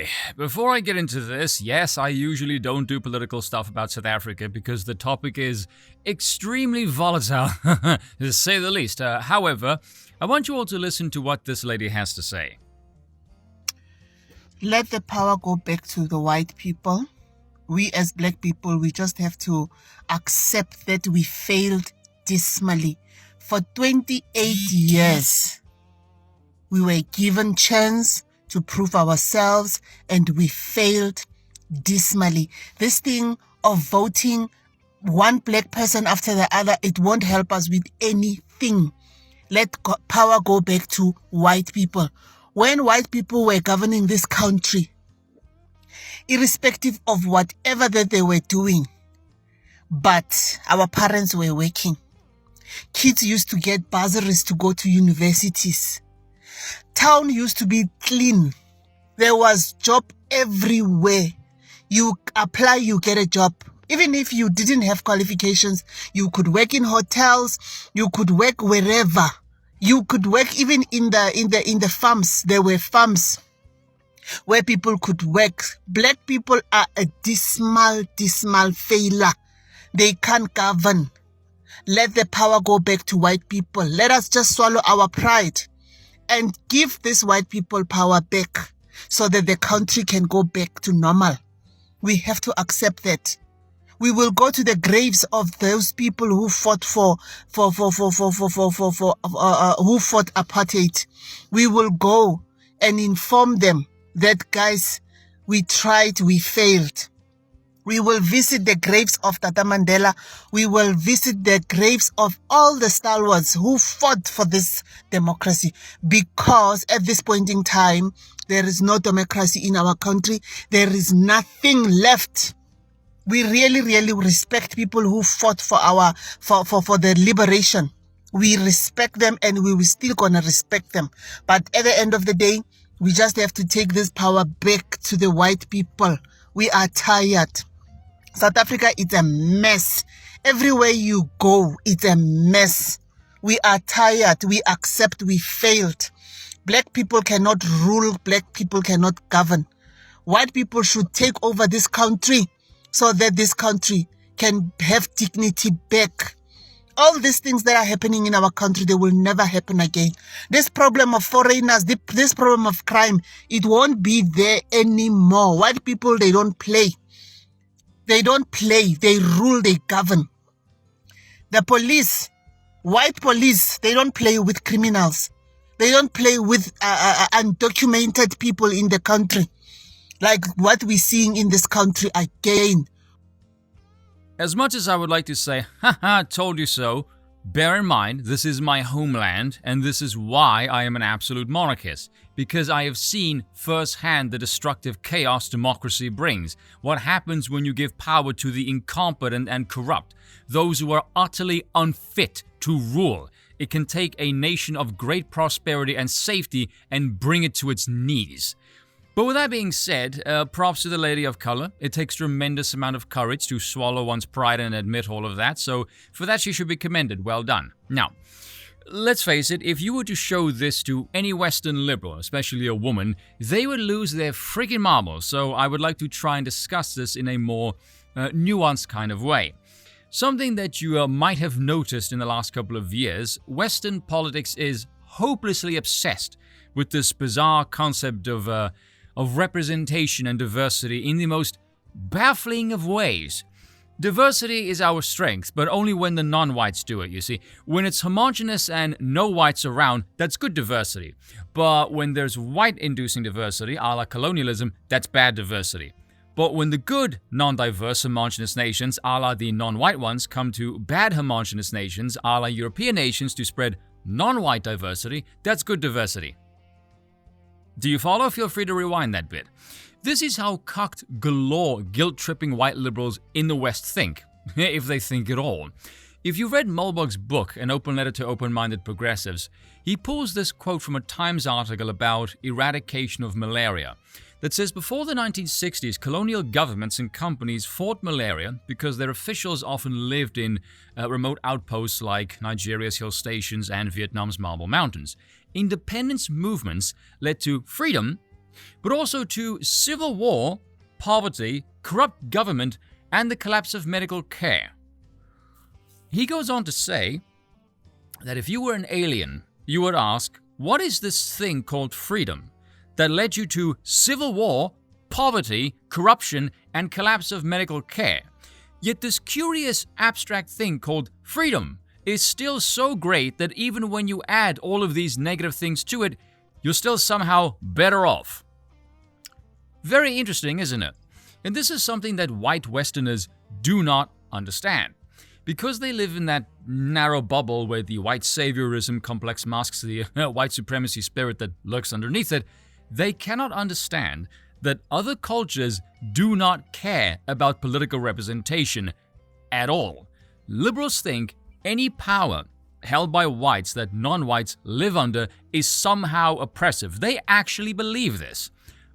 boy. Before I get into this, yes, I usually don't do political stuff about South Africa because the topic is extremely volatile, to say the least. However, I want you all to listen to what this lady has to say. Let the power go back to the white people. We as black people, we just have to accept that we failed dismally. For 28 years, we were given chance to prove ourselves and we failed dismally. This thing of voting one black person after the other, it won't help us with anything. Let power go back to white people. When white people were governing this country, irrespective of whatever that they were doing, but our parents were working. Kids used to get bursaries to go to universities. Town used to be clean. There was job everywhere. You apply, you get a job. Even if you didn't have qualifications, you could work in hotels, you could work wherever. You could work even in the farms. There were farms where people could work. Black people are a dismal failure. They can't govern. Let the power go back to white people. Let us just swallow our pride and give these white people power back so that the country can go back to normal. We have to accept that. We will go to the graves of those people who fought who fought apartheid. We will go and inform them that, guys, we tried, we failed. We will visit the graves of Tata Mandela. We will visit the graves of all the stalwarts who fought for this democracy. Because at this point in time, there is no democracy in our country. There is nothing left. We really respect people who fought for the liberation. We respect them and we will still gonna respect them. But at the end of the day, we just have to take this power back to the white people. We are tired. South Africa is a mess. Everywhere you go, it's a mess. We are tired. We accept we failed. Black people cannot rule. Black people cannot govern. White people should take over this country so that this country can have dignity back. All these things that are happening in our country, they will never happen again. This problem of foreigners, this problem of crime, it won't be there anymore. White people, they don't play. They don't play. They rule, they govern. The police, white police, they don't play with criminals. They don't play with undocumented people in the country. Like what we're seeing in this country again. As much as I would like to say, haha, told you so, bear in mind, this is my homeland, and this is why I am an absolute monarchist. Because I have seen firsthand the destructive chaos democracy brings. What happens when you give power to the incompetent and corrupt, those who are utterly unfit to rule. It can take a nation of great prosperity and safety and bring it to its knees. But with that being said, props to the lady of color. It takes tremendous amount of courage to swallow one's pride and admit all of that, so for that she should be commended. Well done. Now, let's face it, if you were to show this to any Western liberal, especially a woman, they would lose their freaking marbles, so I would like to try and discuss this in a more nuanced kind of way. Something that you might have noticed in the last couple of years, Western politics is hopelessly obsessed with this bizarre concept of representation and diversity in the most baffling of ways. Diversity is our strength, but only when the non-whites do it, you see. When it's homogenous and no whites around, that's good diversity. But when there's white-inducing diversity, a la colonialism, that's bad diversity. But when the good, non-diverse, homogenous nations, a la the non-white ones, come to bad homogenous nations, a la European nations, to spread non-white diversity, that's good diversity. Do you follow? Feel free to rewind that bit. This is how cucked galore guilt-tripping white liberals in the West think, if they think at all. If you read Mulbach's book, An Open Letter to Open-Minded Progressives, he pulls this quote from a Times article about eradication of malaria that says before the 1960s, colonial governments and companies fought malaria because their officials often lived in remote outposts like Nigeria's hill stations and Vietnam's Marble Mountains. Independence movements led to freedom but also to civil war, poverty, corrupt government, and the collapse of medical care. He goes on to say that if you were an alien, you would ask, what is this thing called freedom that led you to civil war, poverty, corruption, and collapse of medical care? Yet this curious abstract thing called freedom is still so great that even when you add all of these negative things to it, you're still somehow better off. Very interesting, isn't it? And this is something that white Westerners do not understand. Because they live in that narrow bubble where the white saviorism complex masks the white supremacy spirit that lurks underneath it, they cannot understand that other cultures do not care about political representation at all. Liberals think any power held by whites that non-whites live under is somehow oppressive. They actually believe this.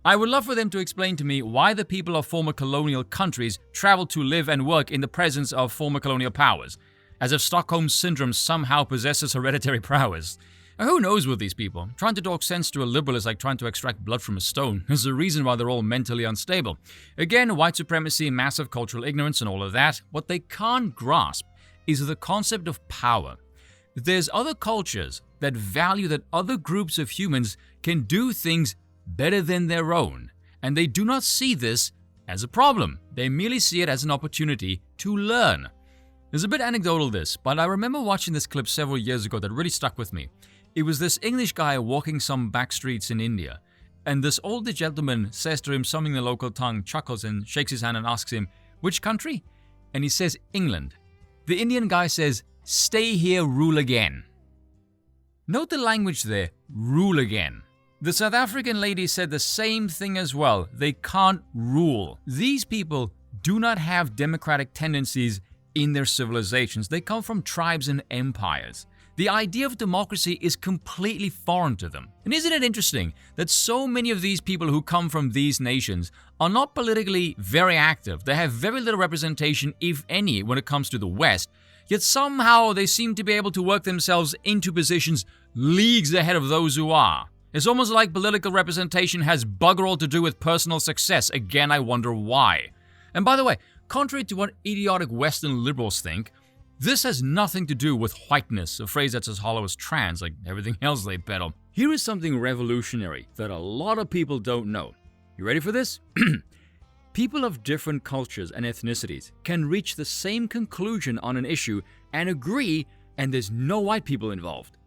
I would love for them to explain to me why the people of former colonial countries travel to live and work in the presence of former colonial powers, as if Stockholm Syndrome somehow possesses hereditary prowess. Who knows with these people? Trying to talk sense to a liberal is like trying to extract blood from a stone. There's a reason why they're all mentally unstable. Again, white supremacy, massive cultural ignorance and all of that. What they can't grasp is the concept of power. There's other cultures that value that other groups of humans can do things better than their own, and they do not see this as a problem. They merely see it as an opportunity to learn. There's a bit anecdotal this, but I remember watching this clip several years ago that really stuck with me. It was this English guy walking some back streets in India, and this older gentleman says to him something in the local tongue, chuckles and shakes his hand and asks him, "Which country?" And he says, "England." The Indian guy says, "Stay here, rule again." Note the language there, rule again. The South African lady said the same thing as well. They can't rule. These people do not have democratic tendencies in their civilizations. They come from tribes and empires. The idea of democracy is completely foreign to them. And isn't it interesting that so many of these people who come from these nations are not politically very active? They have very little representation, if any, when it comes to the West, yet somehow they seem to be able to work themselves into positions leagues ahead of those who are. It's almost like political representation has bugger all to do with personal success. Again, I wonder why. And by the way, contrary to what idiotic Western liberals think, this has nothing to do with whiteness, a phrase that's as hollow as trans, like everything else they peddle. Here is something revolutionary that a lot of people don't know. You ready for this? People of different cultures and ethnicities can reach the same conclusion on an issue and agree, and there's no white people involved.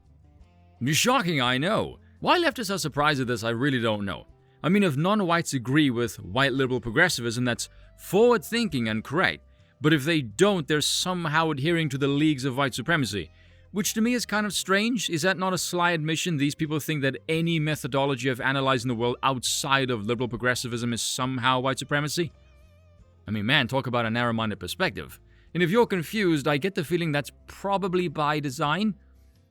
Shocking, I know. Why leftists are surprised at this, I really don't know. I mean, if non-whites agree with white liberal progressivism, that's forward-thinking and correct. But if they don't, they're somehow adhering to the leagues of white supremacy. Which to me is kind of strange. Is that not a sly admission? These people think that any methodology of analyzing the world outside of liberal progressivism is somehow white supremacy? I mean, man, talk about a narrow-minded perspective. And if you're confused, I get the feeling that's probably by design.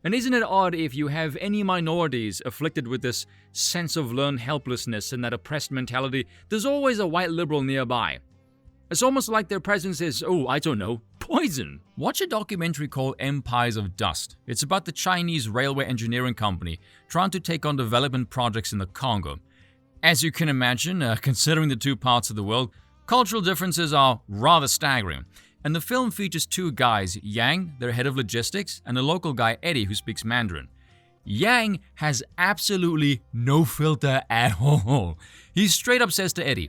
And isn't it odd if you have any minorities afflicted with this sense of learned helplessness and that oppressed mentality, there's always a white liberal nearby. It's almost like their presence is, I don't know, poison. Watch a documentary called Empires of Dust. It's about the Chinese railway engineering company trying to take on development projects in the Congo. As you can imagine, considering the two parts of the world, cultural differences are rather staggering. And the film features two guys, Yang, their head of logistics, and a local guy, Eddie, who speaks Mandarin. Yang has absolutely no filter at all. He straight up says to Eddie,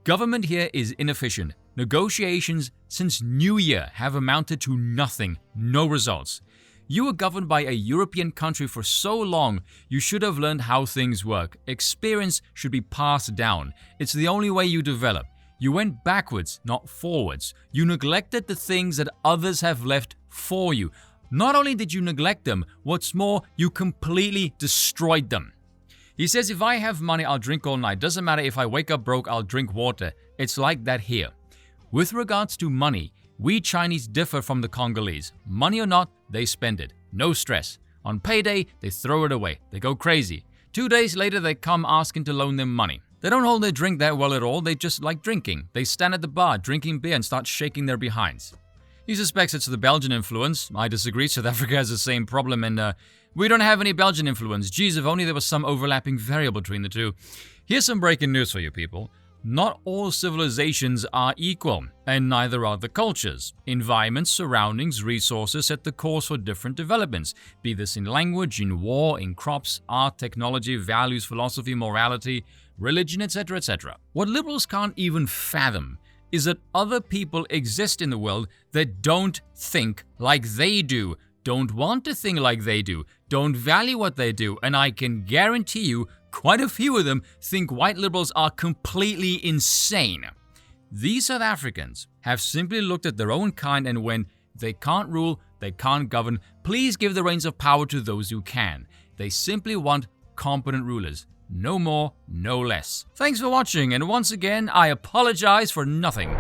"Government here is inefficient. Negotiations since New Year have amounted to nothing, no results. You were governed by a European country for so long, you should have learned how things work. Experience should be passed down. It's the only way you develop. You went backwards, not forwards. You neglected the things that others have left for you. Not only did you neglect them, what's more, you completely destroyed them." He says, "If I have money, I'll drink all night. Doesn't matter if I wake up broke, I'll drink water. It's like that here. With regards to money, we Chinese differ from the Congolese. Money or not, they spend it. No stress. On payday, they throw it away. They go crazy. 2 days later, they come asking to loan them money. They don't hold their drink that well at all. They just like drinking. They stand at the bar drinking beer and start shaking their behinds." He suspects it's the Belgian influence. I disagree. South Africa has the same problem, and we don't have any Belgian influence. Geez, if only there was some overlapping variable between the two. Here's some breaking news for you people. Not all civilizations are equal, and neither are the cultures. Environments, surroundings, resources set the course for different developments, be this in language, in war, in crops, art, technology, values, philosophy, morality, religion, etc., etc. What liberals can't even fathom is that other people exist in the world that don't think like they do, don't want to think like they do, don't value what they do, and I can guarantee you quite a few of them think white liberals are completely insane. These South Africans have simply looked at their own kind and when they can't rule, they can't govern, please give the reins of power to those who can. They simply want competent rulers. No more, no less. Thanks for watching, and once again, I apologize for nothing.